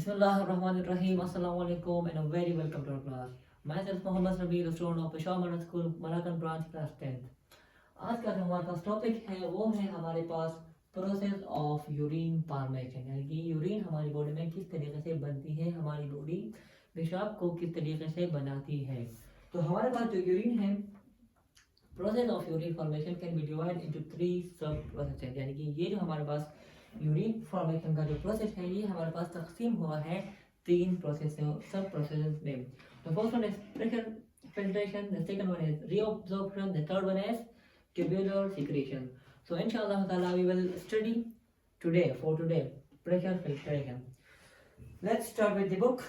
Bismillahirrahmanirrahim. Assalamu alaikum and a very welcome to our class. Myself Mohammed Rabi, the student of Peshawar Model School, Malakan branch class 10th. आज का जो हमारे पास topic है वो है हमारे पास प्रोसेस ऑफ यूरिन फॉर्मेशन, यानी कि यूरिन हमारी बॉडी में किस तरीके से बनती है, हमारी बॉडी पेशाब को किस तरीके से बनाती है। तो हमारे पास जो यूरिन है, process of urine formation can be divide into 3 सब प्रोसेस, यानी कि ये जो हमारे पास यूरिन फॉर्मेशन का जो प्रोसेस है ये हमारे पास तकसीम हुआ है 3 प्रोसेस सब प्रोसेस में। तो first one is pressure filtration, the second one is reabsorption, the third one is tubular secretion. So inshallah ta'ala we will study today pressure filtration. Let's start with the book.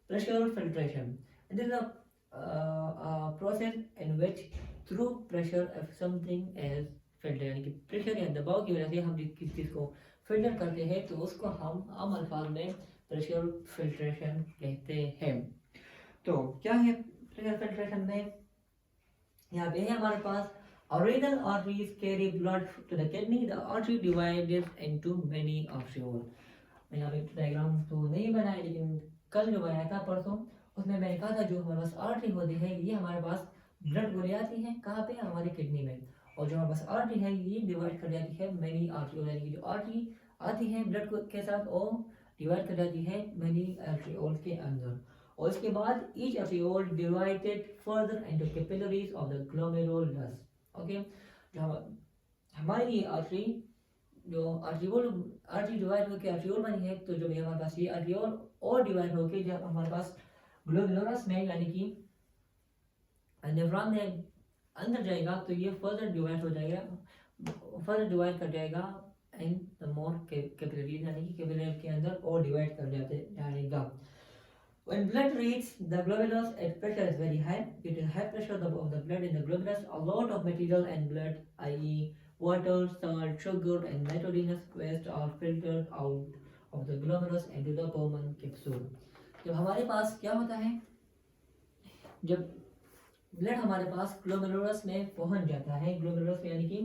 Pressure filtration, it is a process in which through pressure if something is filtered, यानी कि pressure या दबाव की वजह से हम किस चीज़ को फिल्टर करते हैं तो उसको हम आम अल्फाज में प्रेशर फिल्ट्रेशन कहते हैं। तो क्या है प्रेशर फिल्ट्रेशन में, यहाँ पे है हमारे पास renal arteries carry blood to the kidney. The artery divided into many arterioles. मैं यहाँ पे डायग्राम तो नहीं बनाया, लेकिन कल जो बनाया था परसों उसमें मैंने कहा था जो हमारे पास आर्टरी होती है ये हमारे पास ब्लड को ले आती है कहाँ पे, हमारी किडनी में, और जो हमारे पास आर्टरी है ये डिवाइड कर जाती है मैनी आर्टरियोल, यानी कि जो आर्टरी आती है ब्लड के साथ वो डिवाइड कर जाती है मैनी आर्टरियोल के अंदर, और इसके बाद each आर्टरियोल divided further into capillaries of the glomerulus. Okay, जो हमारी ये आर्टरी जो आर्टरी डिवाइड होकर आर्टरियोल बनी है, तो जो भी हमारे पास ये आर्टरियोल और डिवाइड होकर जब हमारे पास ग्लोमेरुलस में यानी कि नेफ्रॉन में अंदर जाएगा तो ये फर्दर डिवाइड हो जाएगा, फर्दर डिवाइड कर जाएगा इन द मोर कैपिलरीज, यानी कि कैपिलरी के अंदर और डिवाइड कर जाएगा। When blood reaches the glomerulus, its pressure is very high. Due to high pressure of the blood in the glomerulus, a lot of material and blood, i.e. water, salt, sugar and nitrogenous waste are filtered out of the glomerulus into the Bowman capsule. जब हमारे पास क्या होता है, जब blood हमारे पास glomerulus में पहुंच जाता है, ग्लोमेरुलस में यानी कि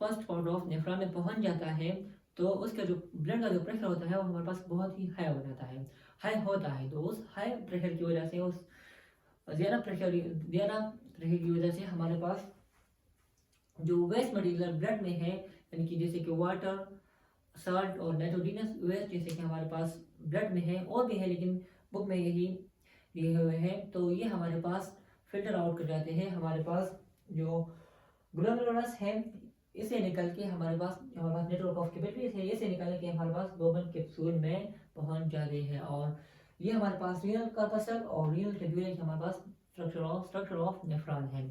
फर्स्ट पार्ट ऑफ नेफ्रॉन में पहुंच जाता है, तो उसका जो ब्लड का जो प्रेशर होता है वो हमारे पास बहुत ही हाई हो जाता है, हाई होता है। तो उस हाई प्रेशर की वजह से, उस ज़्यादा प्रेशर की वजह से हमारे पास जो वेस्ट मटेरियल ब्लड में है, यानी कि जैसे कि वाटर, साल्ट और नाइट्रोजनस वेस्ट जैसे कि हमारे पास ब्लड में है, और भी है लेकिन बुक में यही दिए हुए हैं, तो ये हमारे पास फिल्टर आउट कर जाते हैं। हमारे पास जो ग्लोमेरुलस है इसे निकल के हमारे पास नेटवर्क ऑफ कैपिलरीज है, इसे निकल के हमारे पास बोमन कैप्सूल में पहुंच जाते हैं, और ये हमारे पास रीनल कॉर्पस्कल और रीनल ट्यूब्यूल हमारे पास स्ट्रक्चर ऑफ नेफ्रॉन है।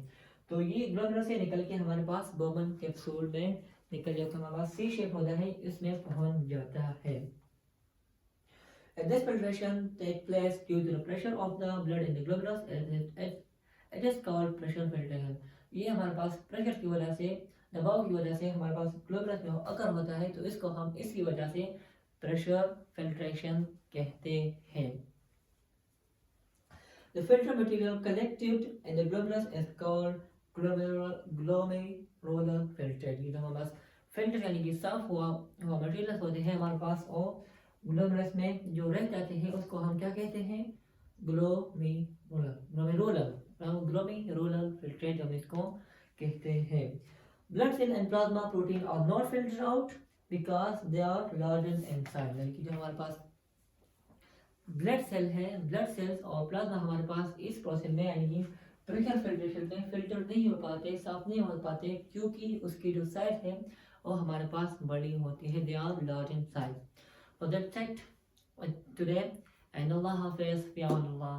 तो ये ग्लोमेरुलस से निकल के हमारे पास बोमन कैप्सूल में निकल जाकर हमारे पास सी शेप होता है, इसमें पहुंच जाता है। This filtration takes place due to the pressure of the blood in the glomerulus. It is called pressure filtration. ये हमारे पास प्रेशर की वजह से, दबाव की वजह से हमारे पास ग्लोमेरुलस में अकर होता है, तो इसको हम इसकी वजह से प्रेशर फिल्ट्रेशन कहते हैं। The filter material collected in the glomerulus is called glomerular filter. ये जो हमारे पास फिल्टर यानी कि साफ हुआ मटेरियल होते हैं हमारे पास, और ग्लोमेरुलस में जो रह जाते हैं उसको हम क्या कहते हैं, ग्लोमेरुलर फिल्ट्रेट हम इसको कहते हैं। Blood cell and plasma protein are not filtered out because they are larger in size, यानी कि जो हमारे पास ब्लड सेल है, ब्लड सेल्स और प्लाज्मा हमारे पास इस प्रोसेस में यानी कि प्रेशर फिल्ट्रेशन में फिल्टर नहीं हो पाते, साफ नहीं हो पाते, क्योंकि उसकी जो साइज है वो हमारे पास बड़ी होती है, they are large in size. So that's it today, and Allah Hafiz, fi Allah.